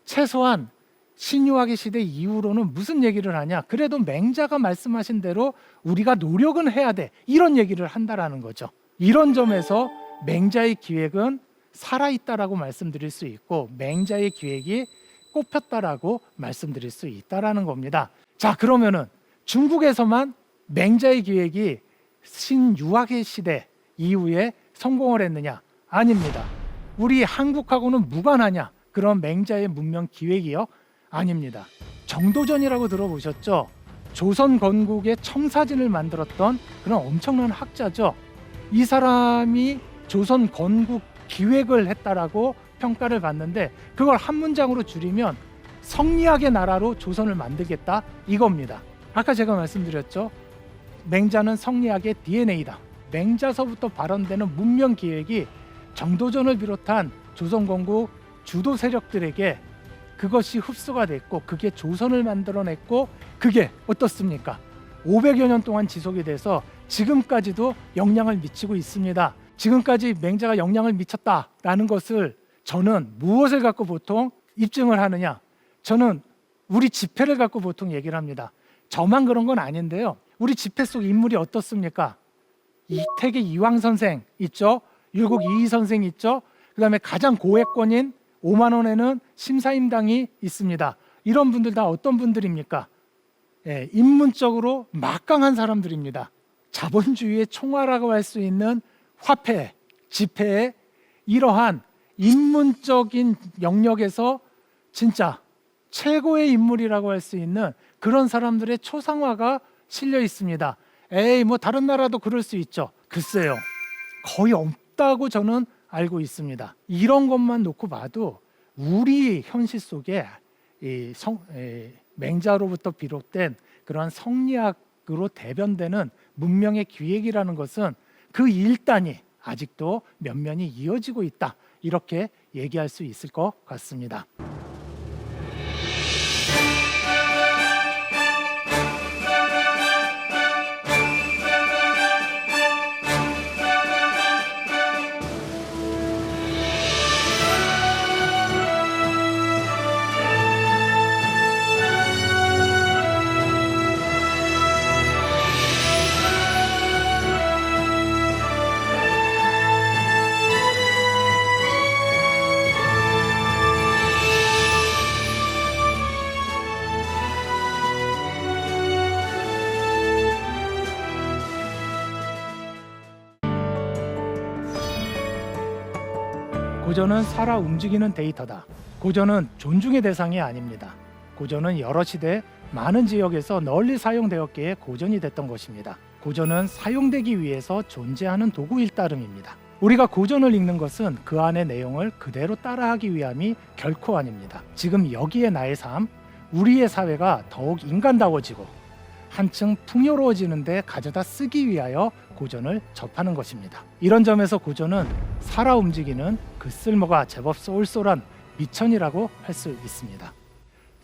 최소한 신유학의 시대 이후로는 무슨 얘기를 하냐? 그래도 맹자가 말씀하신 대로 우리가 노력은 해야 돼. 이런 얘기를 한다라는 거죠. 이런 점에서 맹자의 기획은 살아있다라고 말씀드릴 수 있고 맹자의 기획이 꼽혔다라고 말씀드릴 수 있다라는 겁니다. 자, 그러면은 중국에서만 맹자의 기획이 신유학의 시대 이후에 성공을 했느냐? 아닙니다. 우리 한국하고는 무관하냐? 그런 맹자의 문명 기획이요? 아닙니다. 정도전이라고 들어보셨죠? 조선 건국의 청사진을 만들었던 그런 엄청난 학자죠. 이 사람이 조선 건국 기획을 했다라고 평가를 받는데 그걸 한 문장으로 줄이면 성리학의 나라로 조선을 만들겠다 이겁니다. 아까 제가 말씀드렸죠. 맹자는 성리학의 DNA다. 맹자서부터 발언되는 문명 기획이 정도전을 비롯한 조선 건국 주도 세력들에게 그것이 흡수가 됐고 그게 조선을 만들어냈고 그게 어떻습니까? 500여 년 동안 지속이 돼서 지금까지도 영향을 미치고 있습니다. 지금까지 맹자가 영향을 미쳤다라는 것을 저는 무엇을 갖고 보통 입증을 하느냐? 저는 우리 지폐를 갖고 보통 얘기를 합니다. 저만 그런 건 아닌데요. 우리 지폐 속 인물이 어떻습니까? 이태계 이황 선생 있죠? 율곡 이희 선생 있죠? 그다음에 가장 고액권인 5만 원에는 심사임당이 있습니다. 이런 분들 다 어떤 분들입니까? 예, 인문적으로 막강한 사람들입니다. 자본주의의 총화라고 할 수 있는 화폐, 지폐의 이러한 인문적인 영역에서 진짜 최고의 인물이라고 할 수 있는 그런 사람들의 초상화가 실려 있습니다. 에이, 뭐 다른 나라도 그럴 수 있죠. 글쎄요, 거의 없다고 저는 알고 있습니다. 이런 것만 놓고 봐도 우리 현실 속에 맹자로부터 비롯된 그러한 성리학으로 대변되는 문명의 기획이라는 것은 그 일단이 아직도 면면이 이어지고 있다, 이렇게 얘기할 수 있을 것 같습니다. 고전은 살아 움직이는 데이터다. 고전은 존중의 대상이 아닙니다. 고전은 여러 시대 많은 지역에서 널리 사용되었기에 고전이 됐던 것입니다. 고전은 사용되기 위해서 존재하는 도구일 따름입니다. 우리가 고전을 읽는 것은 그 안의 내용을 그대로 따라하기 위함이 결코 아닙니다. 지금 여기에 나의 삶, 우리의 사회가 더욱 인간다워지고 한층 풍요로워지는 데 가져다 쓰기 위하여 고전을 접하는 것입니다. 이런 점에서 고전은 살아 움직이는 그 쓸모가 제법 쏠쏠한 미천이라고 할 수 있습니다.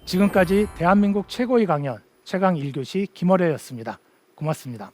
지금까지 대한민국 최고의 강연 최강 1교시 김어래였습니다. 고맙습니다.